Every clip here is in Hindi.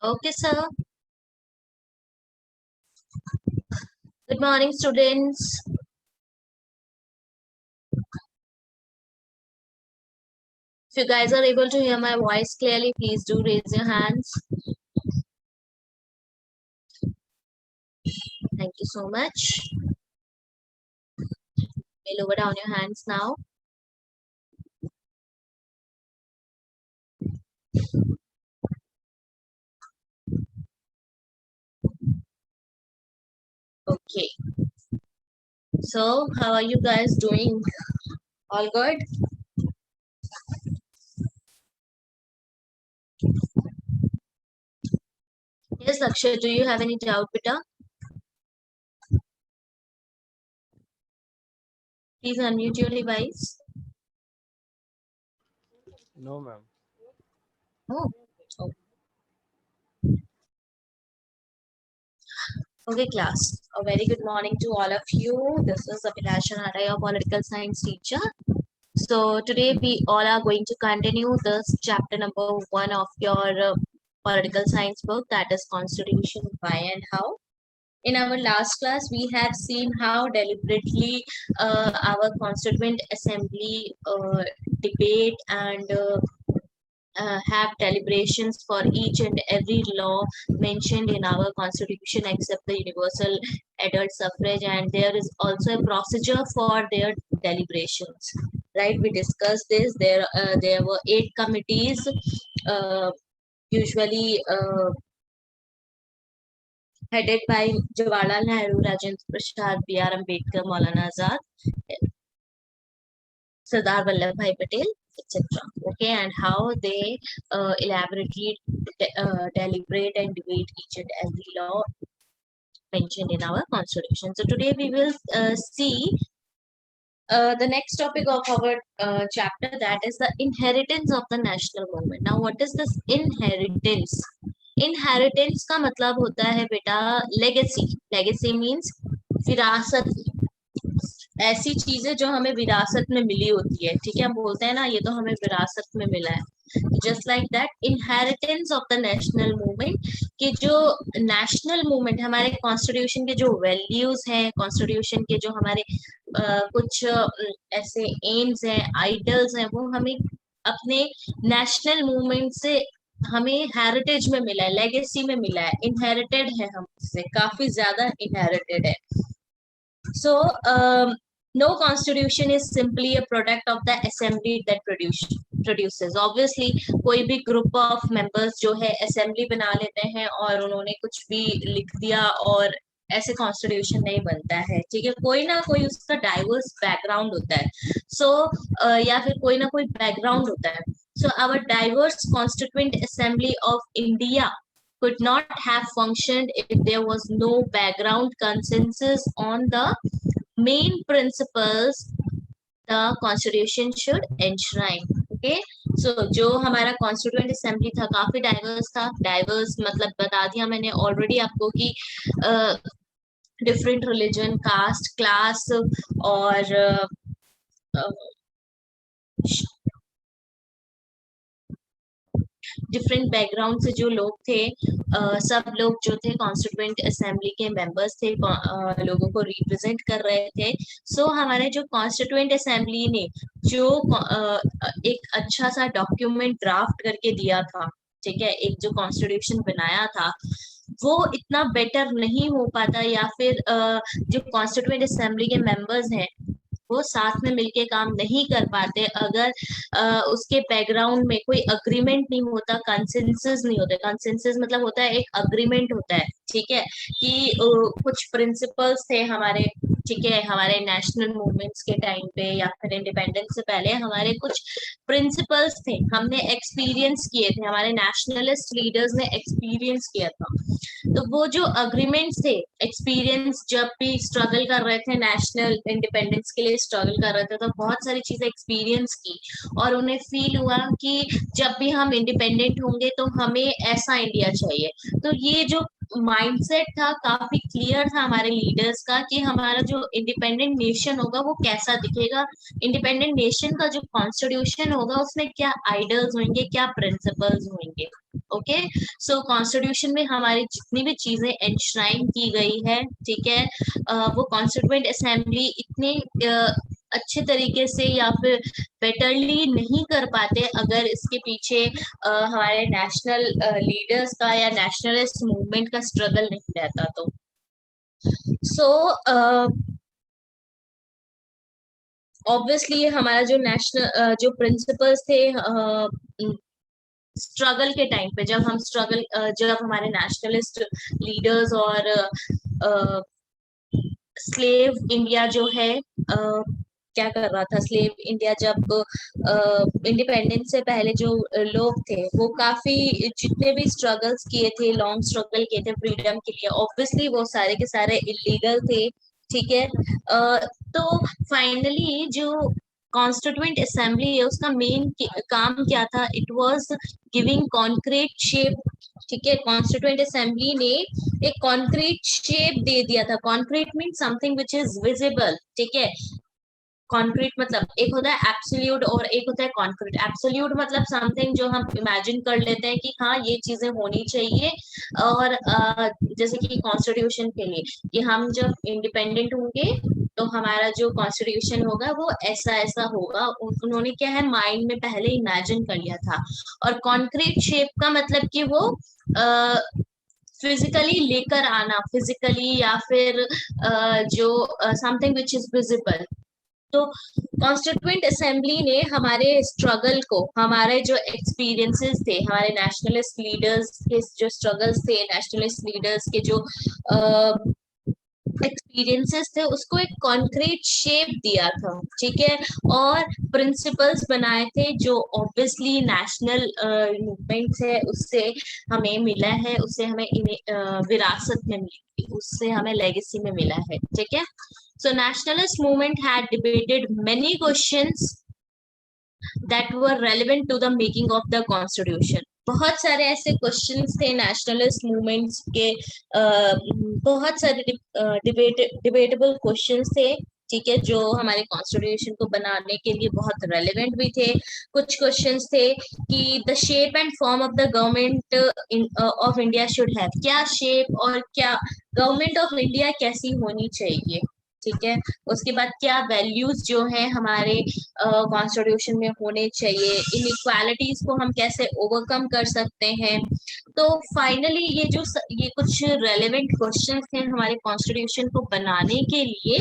Okay, sir. Good morning, students. If you guys are able to hear my voice clearly, please do raise your hands. Thank you so much. We'll lower down your hands now. Okay. So, how are you guys doing? All good? Yes, Akshay, do you have any doubt, beta? Please unmute your device. No, ma'am. Oh. Okay, class. A very good morning to all of you. This is Abhilasha Nara, your political science teacher. So today we all are going to continue this chapter number 1 of your political science book, that is Constitution Why and How. In our last class, we have seen how deliberately our Constituent Assembly debate and have deliberations for each and every law mentioned in our constitution except the universal adult suffrage, and there is also a procedure for their deliberations, right? We discussed this. There were 8 committees, uh, usually headed by Jawaharlal Nehru, Rajendra Prasad, B.R. Ambedkar, Maulana Azad, Sardar Vallabhbhai Patel, etc. Okay, and how they elaborately deliberate and debate each and every law mentioned in our constitution. So today we will see the next topic of our chapter, that is the inheritance of the national movement. Now, what is this inheritance? Inheritance का मतलब होता है बेटा legacy. Legacy means विरासत, ऐसी चीजें जो हमें विरासत में मिली होती है, ठीक है, हम बोलते हैं ना ये तो हमें विरासत में मिला है। Just like that inheritance of the national movement, कि जो नेशनल मूवमेंट हमारे कॉन्स्टिट्यूशन के जो वैल्यूज हैं, कॉन्स्टिट्यूशन के जो हमारे कुछ ऐसे एम्स हैं, आइडल्स हैं, वो हमें अपने नेशनल मूवमेंट से हमें हेरिटेज में मिला है, लेगेसी में मिला है, इनहेरिटेड है, हमसे काफी ज्यादा इनहेरिटेड है। So, no constitution is simply a product of the assembly that produces. Obviously, कोई भी group of members जो है assembly बना लेते हैं और उन्होंने कुछ भी लिख दिया और ऐसे कॉन्स्टिट्यूशन नहीं बनता है, ठीक है, कोई ना कोई उसका डाइवर्स बैकग्राउंड होता है। सो या फिर कोई ना कोई बैकग्राउंड होता है। So our diverse constituent assembly of India could not have functioned if there was no background consensus on the main principles the constitution should enshrine. Okay, so जो हमारा कॉन्स्टिट्यूएंट असेंबली था काफी डाइवर्स था। डाइवर्स मतलब बता दिया मैंने ऑलरेडी आपको कि डिफरेंट रिलीजन, कास्ट, क्लास और डिफरेंट बैकग्राउंड से जो लोग थे, सब लोग जो थे कॉन्स्टिट्यूएंट असेंबली के मेंबर्स थे, लोगों को रिप्रेजेंट कर रहे थे। सो हमारे जो कॉन्स्टिट्यूएंट असेंबली ने जो एक अच्छा सा डॉक्यूमेंट ड्राफ्ट करके दिया था, ठीक है, एक जो कॉन्स्टिट्यूशन बनाया था, वो इतना बेटर नहीं हो पाता, या फिर जो कॉन्स्टिट्यूएंट असेंबली के मेंबर्स हैं वो साथ में मिलके काम नहीं कर पाते अगर उसके बैकग्राउंड में कोई अग्रीमेंट नहीं होता, कंसेंसस नहीं होता। कंसेंसस मतलब होता है एक अग्रीमेंट होता है, ठीक है, कि कुछ प्रिंसिपल्स थे हमारे, ठीक है, हमारे नेशनल मूवमेंट्स के टाइम पे या फिर इंडिपेंडेंस से पहले हमारे कुछ प्रिंसिपल्स थे, हमने एक्सपीरियंस किए थे, हमारे नेशनलिस्ट लीडर्स ने एक्सपीरियंस किया था। तो वो जो अग्रीमेंट्स थे, एक्सपीरियंस, जब भी स्ट्रगल कर रहे थे, नेशनल इंडिपेंडेंस के लिए स्ट्रगल कर रहे थे, तो बहुत सारी चीजें एक्सपीरियंस की और उन्हें फील हुआ कि जब भी हम इंडिपेंडेंट होंगे तो हमें ऐसा इंडिया चाहिए। तो ये जो माइंडसेट था काफी क्लियर था हमारे लीडर्स का कि हमारा जो इंडिपेंडेंट नेशन होगा वो कैसा दिखेगा, इंडिपेंडेंट नेशन का जो कॉन्स्टिट्यूशन होगा उसमें क्या आइडल्स होंगे, क्या प्रिंसिपल्स होंगे। ओके। सो कॉन्स्टिट्यूशन में हमारी जितनी भी चीजें एनश्राइन की गई है, ठीक है, वो कॉन्स्टिट्यूएंट असेंबली इतने अच्छे तरीके से या फिर बेटरली नहीं कर पाते अगर इसके पीछे हमारे नेशनल लीडर्स का या नेशनलिस्ट मूवमेंट का स्ट्रगल नहीं रहता। तो सो ऑब्वियसली हमारा जो नेशनल जो प्रिंसिपल्स थे स्ट्रगल के टाइम पे, जब हमारे नेशनलिस्ट लीडर्स और स्लेव इंडिया जो है क्या कर रहा था, स्लेव इंडिया जब इंडिपेंडेंस से पहले जो लोग थे वो काफी जितने भी स्ट्रगल्स किए थे, लॉन्ग स्ट्रगल किए थे फ्रीडम के लिए, ऑब्वियसली वो सारे के सारे इलीगल थे, ठीक है। तो फाइनली जो कॉन्स्टिट्यूएंट असेंबली है उसका मेन काम क्या था, it was giving concrete shape, ठीक है। कॉन्स्टिट्यूएंट असेंबली ने एक कॉन्क्रीट शेप दे दिया था। Concrete mean something which is visible, ठीक है। कॉन्क्रीट मतलब एक होता है एब्सोल्यूट और एक होता है कॉन्क्रीट। एब्सोल्यूट मतलब समथिंग जो हम इमेजिन कर लेते हैं कि हाँ ये चीजें होनी चाहिए, और जैसे कि कॉन्स्टिट्यूशन के लिए कि हम जब इंडिपेंडेंट होंगे तो हमारा जो कॉन्स्टिट्यूशन होगा वो ऐसा ऐसा होगा, उन्होंने क्या है माइंड में पहले इमेजिन कर लिया था। और कॉन्क्रीट शेप का मतलब कि वो फिजिकली लेकर आना, फिजिकली या फिर जो समथिंग विच इज विजिबल। तो कॉन्स्टिट्यूएंट असेंबली ने हमारे स्ट्रगल को, हमारे जो एक्सपीरियंसेस थे, हमारे नेशनलिस्ट लीडर्स के जो स्ट्रगल्स थे, नेशनलिस्ट लीडर्स के जो एक्सपीरियंसेस थे, उसको एक कॉन्क्रीट शेप दिया था, ठीक है। और प्रिंसिपल्स बनाए थे जो ऑब्वियसली नेशनल मूवमेंट है उससे हमें मिला है, उससे हमें विरासत में मिली थी, उससे हमें लेगेसी में मिला है, ठीक है। So nationalist movement had debated many questions that were relevant to the making of the constitution. बहुत सारे ऐसे क्वेश्चंस थे नेशनलिस्ट मूवमेंट्स के, बहुत सारे डिबेटेबल क्वेश्चंस थे, ठीक है, जो हमारे कॉन्स्टिट्यूशन को बनाने के लिए बहुत रेलेवेंट भी थे। कुछ क्वेश्चंस थे कि the shape and form of the government of India should have, क्या शेप और क्या गवर्नमेंट ऑफ इंडिया कैसी होनी चाहिए, ठीक है। उसके बाद क्या वैल्यूज जो है हमारे कॉन्स्टिट्यूशन में होने चाहिए, इनइक्वालिटीज को हम कैसे ओवरकम कर सकते हैं। तो फाइनली ये कुछ रेलेवेंट क्वेश्चंस थे हमारे कॉन्स्टिट्यूशन को बनाने के लिए,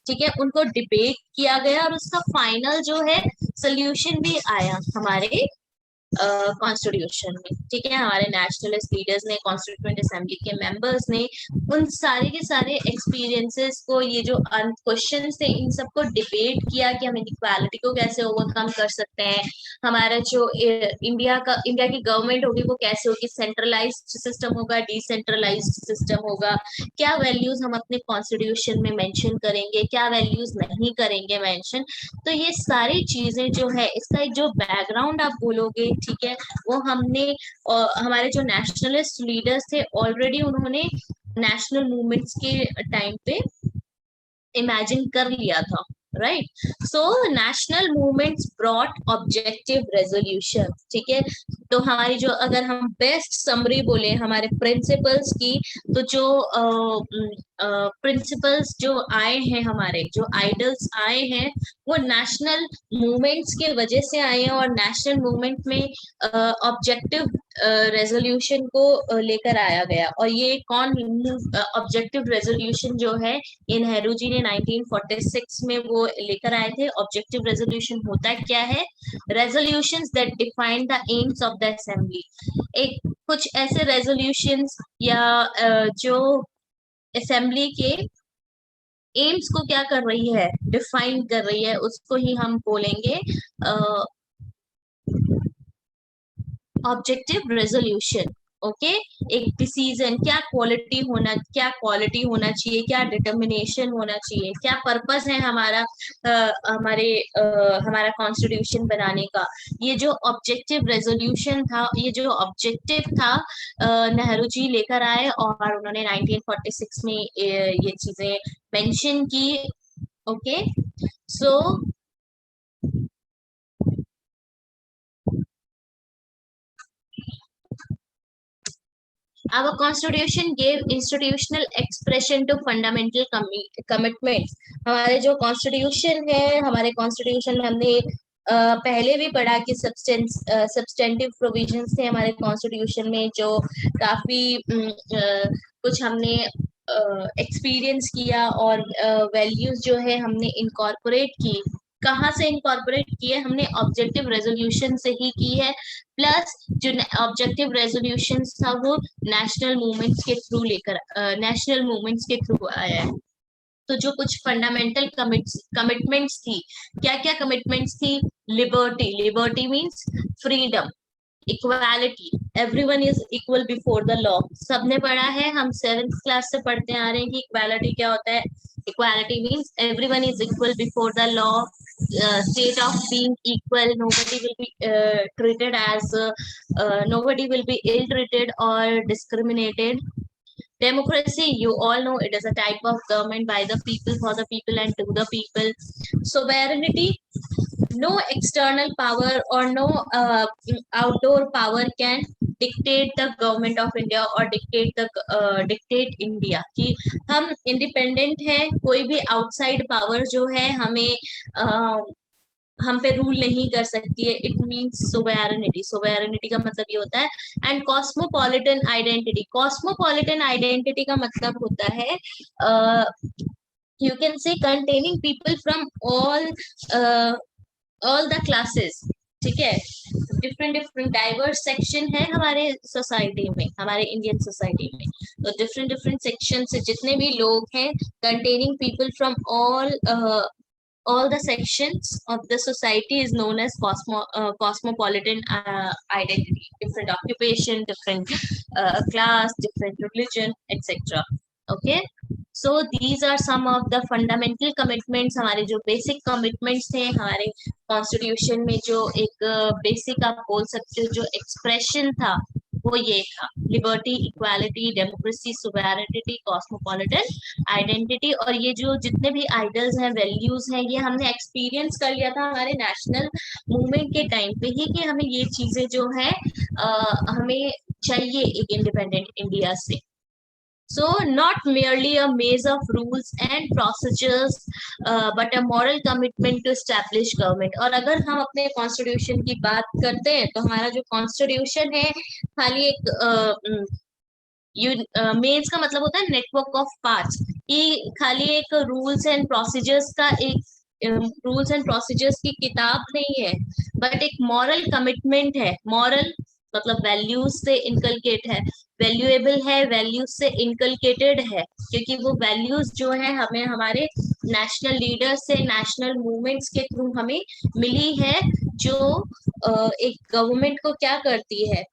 ठीक है, उनको डिबेट किया गया और उसका फाइनल जो है सोल्यूशन भी आया हमारे कॉन्स्टिट्यूशन में, ठीक है। हमारे नेशनलिस्ट लीडर्स ने, कॉन्स्टिट्यूएंट असेंबली के मेंबर्स ने उन सारे के सारे एक्सपीरियंसेस को, ये जो क्वेश्चन थे, इन सबको डिबेट किया कि हम इनइक्वालिटी को कैसे ओवरकम कर सकते हैं, हमारा जो इंडिया की गवर्नमेंट होगी वो कैसे होगी, सेंट्रलाइज्ड सिस्टम होगा, डिसेंट्रलाइज्ड सिस्टम होगा, क्या वैल्यूज हम अपने कॉन्स्टिट्यूशन में मेंशन करेंगे, क्या वैल्यूज नहीं करेंगे मेंशन। तो ये सारी चीजें जो है, इसका एक जो बैकग्राउंड आप बोलोगे, ठीक है, वो हमने हमारे जो नेशनलिस्ट लीडर्स थे ऑलरेडी उन्होंने नेशनल मूवमेंट्स के टाइम पे इमेजिन कर लिया था, right. So national movements brought objective resolution, ठीक है। तो हमारी जो, अगर हम बेस्ट समरी बोले हमारे प्रिंसिपल्स की, तो जो प्रिंसिपल्स जो आए हैं, हमारे जो आइडल्स आए हैं, वो नेशनल मूवमेंट्स के वजह से आए हैं। और नेशनल मूवमेंट में ऑब्जेक्टिव रेजोल्यूशन को लेकर आया गया। और ये कौन ऑब्जेक्टिव रेजोल्यूशन जो है, ये नेहरू जी ने 1946 में वो लेकर आए थे। ऑब्जेक्टिव रेजोल्यूशन होता क्या है, resolutions that define the AIIMS of the assembly. एक कुछ ऐसे रेजोल्यूशंस या जो असेंबली के एम्स को क्या कर रही है, डिफाइन कर रही है, उसको ही हम बोलेंगे ऑब्जेक्टिव रेजोल्यूशन, ओके। एक डिसीजन, क्या क्वालिटी होना चाहिए, क्या डिटर्मिनेशन होना चाहिए, क्या पर्पस है हमारा हमारा कॉन्स्टिट्यूशन बनाने का। ये जो ऑब्जेक्टिव रेजोल्यूशन था, ये जो ऑब्जेक्टिव था, नेहरू जी लेकर आए और उन्होंने 1946 में ये चीजें मेंशन की, okay. So Our constitution gave institutional expression to fundamental commitments. हमारे जो constitution है, हमारे constitution में हमने पहले भी पढ़ा कि substantive provisions थे हमारे constitution में, जो काफी कुछ हमने एक्सपीरियंस किया और वैल्यूज जो है हमने इनकॉर्पोरेट की. कहाँ से इनकॉर्पोरेट किए? हमने ऑब्जेक्टिव रेजोल्यूशन से ही की है. प्लस जो ऑब्जेक्टिव रेजोल्यूशन था वो नेशनल मूवमेंट्स के थ्रू आया है. तो जो कुछ फंडामेंटल कमिटमेंट्स थी, क्या क्या कमिटमेंट्स थी? Liberty means freedom. Equality, everyone is equal before the law. सबने पढ़ा है, हम 7th क्लास से पढ़ते आ रहे हैं कि इक्वालिटी क्या होता है. Equality means everyone is equal before the law. State of being equal, nobody will be nobody will be ill treated or discriminated. Democracy, you all know, it is a type of government by the people, for the people, and to the people. Sovereignty, no external power or no outdoor power can dictate the government of India or dictate India. कि हम independent हैं, कोई भी outside power जो है हमें हम पे रूल नहीं कर सकती है. इट मीन्स सोवेरेनिटी का मतलब ये होता है. एंड कॉस्मोपॉलिटन आइडेंटिटी का मतलब होता है यू कैन से containing people from all the classes. ठीक है, डिफरेंट डाइवर्स सेक्शन है हमारे सोसाइटी में, हमारे इंडियन सोसाइटी में. तो डिफरेंट सेक्शन से जितने भी लोग हैं, containing people from all the sections of the society is known as cosmopolitan identity. Different occupation, different class, different religion, etc. Okay, so these are some of the fundamental commitments. हमारे जो basic commitments थे हमारे constitution में, जो एक basic आप बोल सकते हो जो expression था वो ये था: liberty, equality, democracy, sovereignty, cosmopolitan identity. और ये जो जितने भी आइडल्स हैं, वैल्यूज हैं, ये हमने एक्सपीरियंस कर लिया था हमारे नेशनल मूवमेंट के टाइम पे ही कि हमें ये चीजें जो है हमें चाहिए एक इंडिपेंडेंट इंडिया से. So not merely a maze of rules and procedures, but a moral commitment to establish government. और अगर हम अपने कॉन्स्टिट्यूशन की बात करते हैं तो हमारा जो कॉन्स्टिट्यूशन है खाली एक मेज का मतलब होता है नेटवर्क ऑफ पार्ट्स. ये खाली एक रूल्स एंड प्रोसीजर्स का रूल्स एंड प्रोसीजर्स की किताब नहीं है, बट एक मॉरल कमिटमेंट है. मॉरल मतलब वैल्यूज से इनकलकेट है, वैल्यूएबल है, वैल्यूज से इनकलकेटेड है, क्योंकि वो वैल्यूज जो है हमें हमारे नेशनल लीडर्स से, नेशनल मूवमेंट्स के थ्रू हमें मिली है, जो एक गवर्नमेंट को क्या करती है,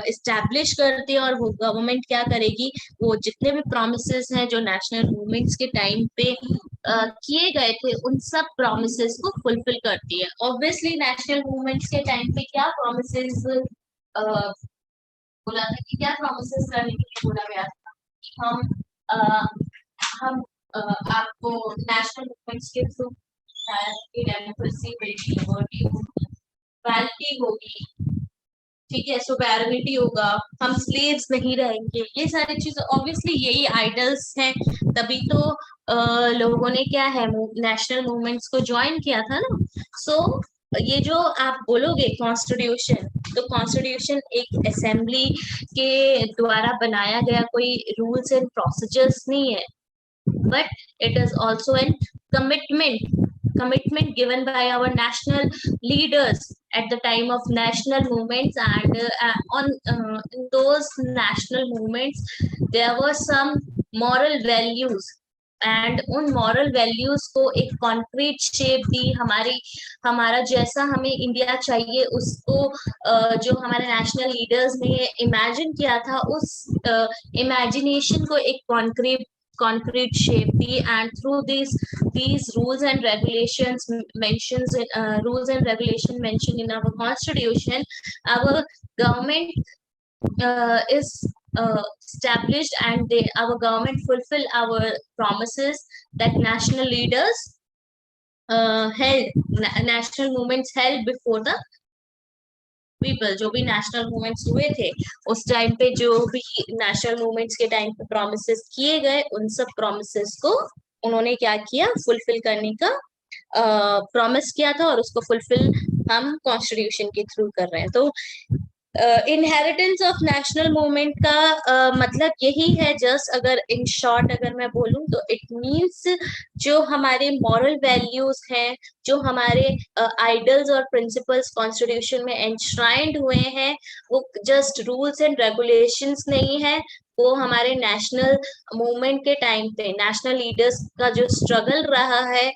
इस्टेब्लिश करती है. और वो गवर्नमेंट क्या करेगी, वो जितने भी प्रोमिसेस हैं जो नेशनल मूवमेंट्स के टाइम पे किए गए थे, उन सब प्रोमिसेस को फुलफिल करती है. ऑब्वियसली नेशनल मूवमेंट्स के टाइम पे क्या प्रोमिसेस बोला था, कि क्या प्रोमिसेस करने के लिए बोला गया था कि हम आपको नेशनल मूवमेंट्स के थ्रू डेमोक्रेसी होगी, लिबर्टी होगी, इक्वालिटी होगी, ठीक है, सोवेरेनिटी होगा, हम स्लेव्स नहीं रहेंगे. ये सारी चीजें ऑब्वियसली यही आइडल्स हैं, तभी तो लोगों ने क्या है नेशनल मूवमेंट्स को ज्वाइन किया था ना. सो ये जो आप बोलोगे कॉन्स्टिट्यूशन, तो कॉन्स्टिट्यूशन एक असेंबली के द्वारा बनाया गया कोई रूल्स एंड प्रोसीजर्स नहीं है, but it is also a commitment given by our national leaders at the time of national movements. And in those national movements there were some moral values, and उन मॉरल वैल्यूज को एक कॉन्क्रीट शेप दी. हमारा जैसा हमें इंडिया चाहिए उसको जो हमारे नेशनल लीडर्स ने इमेजिन किया था, उस इमेजिनेशन को एक concrete shape the. And through these rules and regulations mentioned in our constitution, our government is established, and our government fulfill our promises that national leaders national movements held before the people, जो भी नेशनल मूवमेंट्स हुए थे उस टाइम पे, जो भी नेशनल मूवमेंट्स के टाइम पे प्रोमिसेस किए गए, उन सब प्रोमिसेस को उन्होंने क्या किया, फुलफिल करने का प्रॉमिस किया था, और उसको फुलफिल हम कॉन्स्टिट्यूशन के थ्रू कर रहे हैं। तो इनहेरिटेंस ऑफ नेशनल मूवमेंट का मतलब यही है, जस्ट अगर इन शॉर्ट अगर मैं बोलूं तो इट मींस जो हमारे मॉरल वैल्यूज हैं, जो हमारे आइडल्स और प्रिंसिपल्स कॉन्स्टिट्यूशन में एनश्राइंड हुए हैं, वो जस्ट रूल्स एंड रेगुलेशंस नहीं है, वो हमारे नेशनल मूवमेंट के टाइम पे नेशनल लीडर्स का जो स्ट्रगल रहा है,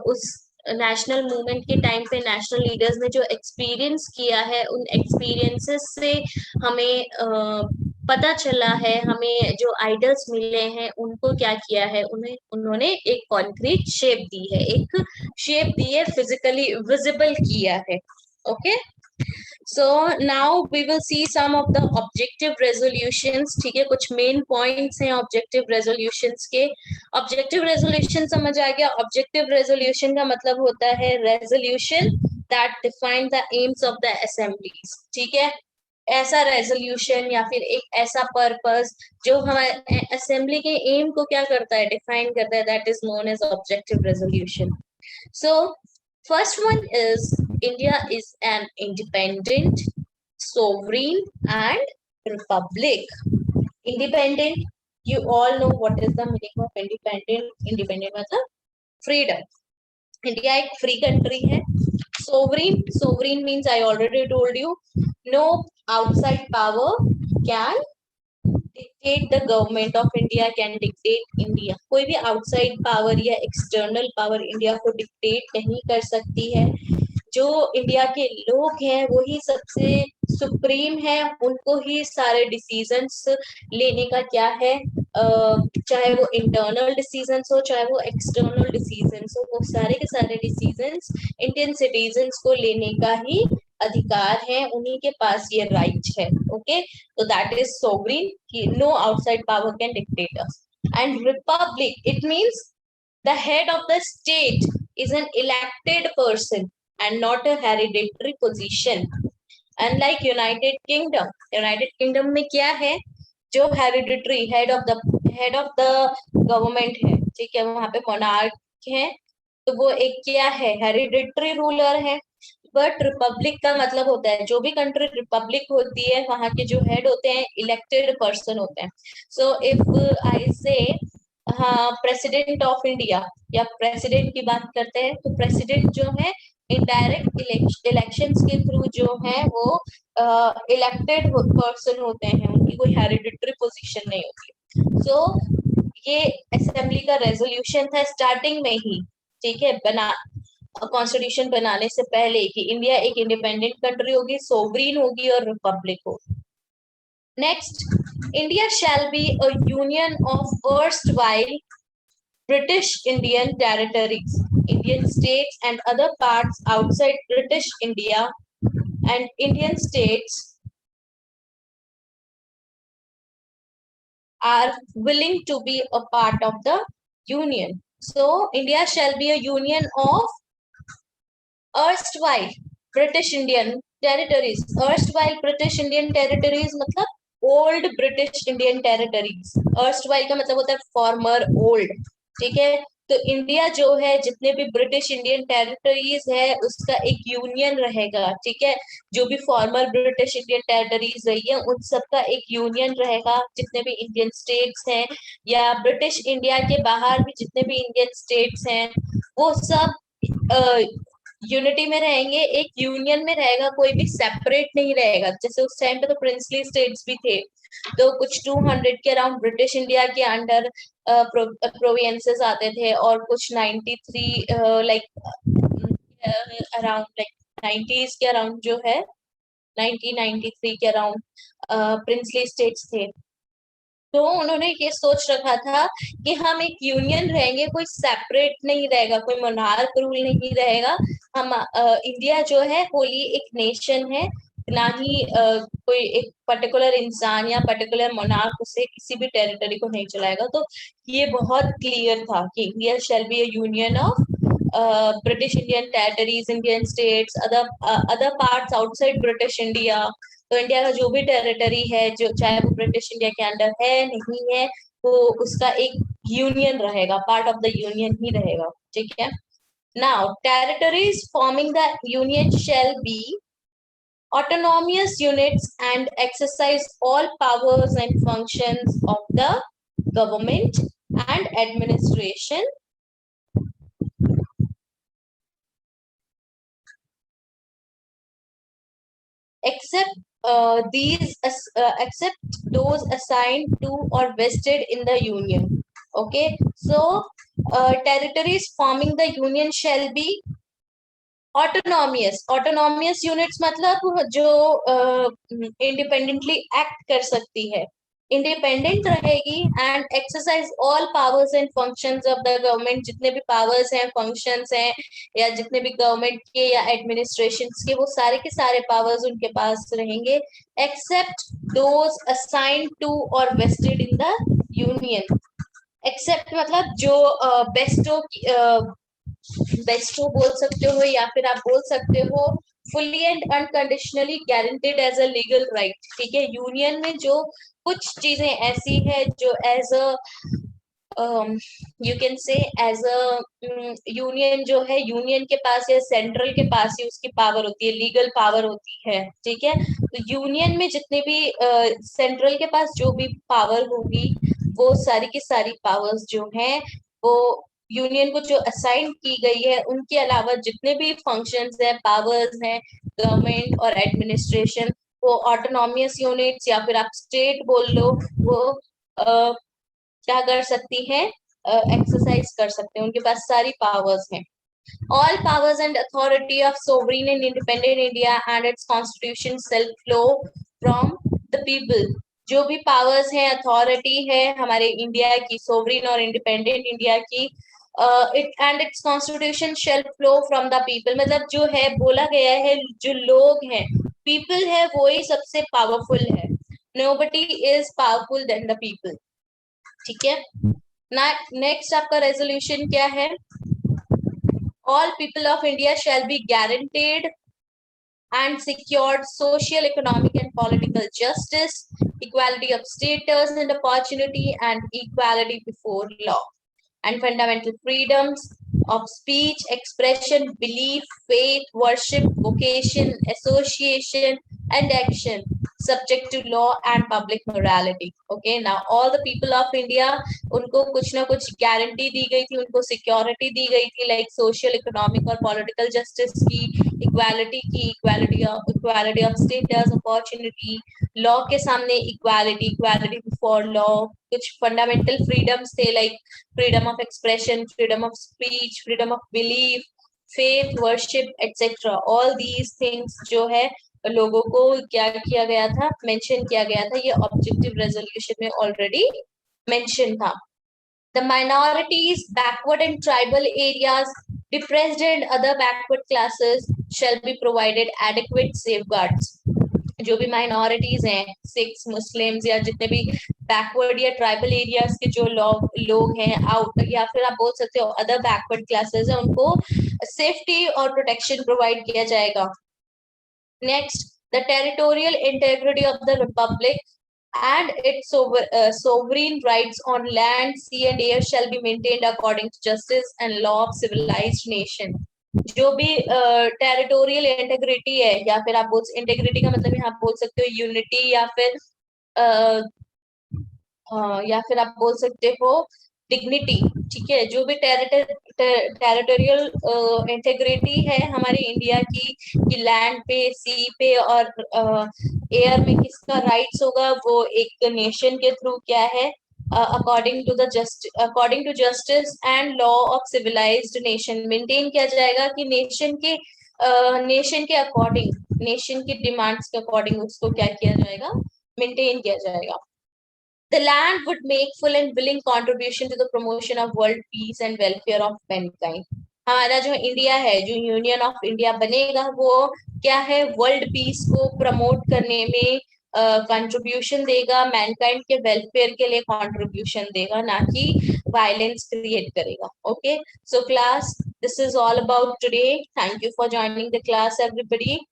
उस नेशनल मूवमेंट के टाइम पे नेशनल लीडर्स ने जो एक्सपीरियंस किया है, उन एक्सपीरियंसेस से हमें पता चला है, हमें जो आइडल्स मिले हैं उनको क्या किया है, उन्हें उन्होंने एक कॉन्क्रीट शेप दी है, एक शेप दी है, फिजिकली विजिबल किया है। Okay, so now we will see some of the objective resolutions। ठीक है, कुछ मेन पॉइंट्स हैं ऑब्जेक्टिव रेजोल्यूशंस के। ऑब्जेक्टिव रेजोल्यूशन समझ आ गया। ऑब्जेक्टिव रेजोल्यूशन का मतलब होता है resolution that define the AIIMS of the assemblies. ठीक है, ऐसा रेजोल्यूशन या फिर एक ऐसा पर्पस जो हमारे असेंबली के एम को क्या करता है, डिफाइन करता है, that is known as objective resolution. So, first one is India is an independent, sovereign, and republic. Independent, you all know what is the meaning of independent. Independent मतलब freedom. इंडिया एक फ्री कंट्री है। Sovereign, sovereign means I already told you, no outside power can dictate the government of India, can dictate India. कोई भी आउटसाइड पावर या एक्सटर्नल पावर इंडिया को डिक्टेट नहीं कर सकती है। जो इंडिया के लोग हैं वो ही सबसे सुप्रीम है, उनको ही सारे डिसीजंस लेने का क्या है, चाहे वो इंटरनल डिसीजंस हो चाहे वो एक्सटर्नल डिसीजंस हो, वो सारे के सारे डिसीजंस इंडियन सिटीजन्स को लेने का ही अधिकार है, उन्हीं के पास ये राइट है। ओके, तो दैट इज सोवरीन, कि no outside power can dictate us. And republic, it means the head of the state is an elected person and not a hereditary position, unlike United Kingdom में क्या है, जो hereditary head of the government है, ठीक है, वहां पे monarch है, तो वो एक क्या है, hereditary ruler है। बट रिपब्लिक का मतलब होता है, जो भी कंट्री रिपब्लिक होती है वहां के जो हेड होते हैं इलेक्टेड पर्सन होते हैं। सो इफ आई से हाँ प्रेसिडेंट ऑफ इंडिया या प्रेसिडेंट की बात करते हैं, तो प्रेसिडेंट जो है इनडायरेक्ट इलेक्शंस के थ्रू जो है वो इलेक्टेड पर्सन होते हैं, उनकी कोई हेरिडिटरी पोजीशन नहीं होती। सो ये असेंबली का रेजोल्यूशन था स्टार्टिंग में ही, ठीक है, बना कॉन्स्टिट्यूशन बनाने से पहले, कि इंडिया एक इंडिपेंडेंट कंट्री होगी, सोवरीन होगी और रिपब्लिक होगी। Next, India shall be a union of erstwhile British Indian territories, Indian states and other parts outside British India, and Indian states are willing to be a part of the union. So, India shall be a union of erstwhile British Indian territories. Erstwhile British Indian territories मतलब old British Indian territories. erstwhile का मतलब होता है फॉर्मर, ओल्ड, ठीक है। तो इंडिया जो है जितने भी ब्रिटिश इंडियन टेरिटरीज है उसका एक यूनियन रहेगा, ठीक है। जो भी फॉर्मर ब्रिटिश इंडियन टेरिटरीज रही है उन सबका एक यूनियन रहेगा, जितने भी इंडियन स्टेट्स हैं या ब्रिटिश इंडिया के बाहर भी जितने भी इंडियन स्टेट्स हैं वो सब यूनिटी में रहेंगे, एक यूनियन में रहेगा, कोई भी सेपरेट नहीं रहेगा। जैसे उस टाइम पे तो प्रिंसली स्टेट्स भी थे, तो कुछ 200 के अराउंड ब्रिटिश इंडिया के अंडर प्रोविंसेस आते थे, और कुछ 93 लाइक अराउंड लाइक 90s के अराउंड जो है 1993 के अराउंड प्रिंसली स्टेट्स थे। तो उन्होंने ये सोच रखा था कि हम एक यूनियन रहेंगे, कोई सेपरेट नहीं रहेगा, कोई मोनार्क रूल नहीं रहेगा। हम इंडिया जो है होली एक नेशन है, ना ही कोई एक पर्टिकुलर इंसान या पर्टिकुलर मोनार्क उसे किसी भी टेरिटरी को नहीं चलाएगा। तो ये बहुत क्लियर था कि India shall be a union of British Indian territories, Indian states, other parts outside British India. तो इंडिया का जो भी टेरिटरी है, जो चाहे वो ब्रिटिश इंडिया के अंडर है नहीं है, वो उसका एक यूनियन रहेगा, पार्ट ऑफ द यूनियन ही रहेगा, ठीक है। Now territories forming the union shall be autonomous units and exercise all powers and functions of the government and administration except except those assigned to or vested in the union. Okay, so territories forming the union shall be autonomous units मतलब जो इंडिपेंडेंटली एक्ट कर सकती है, इंडिपेंडेंट रहेगी and exercise all powers and functions of the government, जितने भी पावर्स हैं, फंक्शंस हैं, या जितने भी गवर्नमेंट के या एडमिनिस्ट्रेशन के, वो सारे के सारे पावर्स उनके पास रहेंगे, एक्सेप्ट दोज असाइंड टू और vested in the union. Except मतलब जो बेस्टो बोल सकते हो, या फिर आप बोल सकते हो fully and unconditionally guaranteed as a legal right, ठीक है। यूनियन में जो कुछ चीजें ऐसी है जो as a you can say as a union जो है, यूनियन के पास या सेंट्रल के पास ही उसकी पावर होती है, लीगल पावर होती है, ठीक है। तो यूनियन में जितने भी सेंट्रल के पास जो भी पावर होगी, वो सारी की सारी पावर्स जो हैं वो यूनियन को जो असाइन की गई है, उनके अलावा जितने भी फंक्शंस है, पावर्स हैं, गवर्नमेंट और एडमिनिस्ट्रेशन, वो ऑटोनॉमियस यूनिट्स या फिर आप स्टेट बोल लो, वो क्या कर सकती है, एक्सरसाइज कर सकते हैं, उनके पास सारी पावर्स हैं। All powers and authority of sovereign and independent India and its constitution shall flow from the people. जो भी पावर्स हैं, अथॉरिटी है हमारे इंडिया की, सोवरिन और इंडिपेंडेंट इंडिया की, it and its constitution shall flow from the people, मतलब जो है बोला गया है, जो लोग हैं, पीपल है, वो ही सबसे पावरफुल है, nobody is powerful than the people, ठीक है ना। नेक्स्ट आपका रेजोल्यूशन क्या है? All people of India shall be guaranteed and secured social, economic, and political justice, equality of status and opportunity, and equality before law, and fundamental freedoms of speech, expression, belief, faith, worship, vocation, association, and action, subject to law and public morality. Okay, now all the people of India, उनको कुछ ना कुछ गारंटी दी गई थी, उनको सिक्योरिटी दी गई थी, लाइक सोशल, इकोनॉमिक और पॉलिटिकल जस्टिस की, equality of status, opportunity, law के सामने इक्वालिटी, इक्वालिटी बिफोर लॉ, कुछ फंडामेंटल फ्रीडम्स थे, like freedom of expression, freedom of speech, freedom of belief, faith, worship etcetera. All these things जो है लोगों को क्या किया गया था, मेंशन किया गया था, ये ऑब्जेक्टिव रेजोल्यूशन में ऑलरेडी मेंशन था। The minorities, backward and tribal areas, depressed and other backward classes shall be provided adequate safeguards. जो भी माइनॉरिटीज हैं, सिख्स, मुस्लिम्स, या जितने भी बैकवर्ड या ट्राइबल एरियाज के जो लोग हैं, आउट, या फिर आप बोल सकते हो अदर बैकवर्ड क्लासेस है, उनको सेफ्टी और प्रोटेक्शन प्रोवाइड किया जाएगा। Next, the territorial integrity of the Republic and its sovereign rights on land, sea and air shall be maintained according to justice and law of civilized nation. जो भी टेरिटोरियल इंटेग्रिटी है, या फिर आप बोल, इंटेग्रिटी का मतलब यहाँ बोल सकते हो यूनिटी, या फिर आप बोल सकते हो डिग्निटी, ठीक है। जो भी टेरिटोरियल इंटेग्रिटी है हमारी इंडिया की, कि लैंड पे, सी पे और एयर में किसका राइट्स होगा, वो एक नेशन के थ्रू क्या है, according to justice and law of civilised nation maintain किया जाएगा, कि नेशन के अकॉर्डिंग, नेशन की डिमांड्स के अकॉर्डिंग उसको क्या किया जाएगा, मेंटेन किया जाएगा। The land would make full and willing contribution to the promotion of world peace and welfare of mankind. हमारा जो इंडिया है, जो यूनियन ऑफ इंडिया बनेगा, वो क्या है, वर्ल्ड पीस को प्रमोट करने में कंट्रीब्यूशन देगा, मैनकाइंड के वेलफेयर के लिए कंट्रीब्यूशन देगा, ना कि वायलेंस क्रिएट करेगा। Okay, so class, this is all about today. Thank you for joining the class, everybody.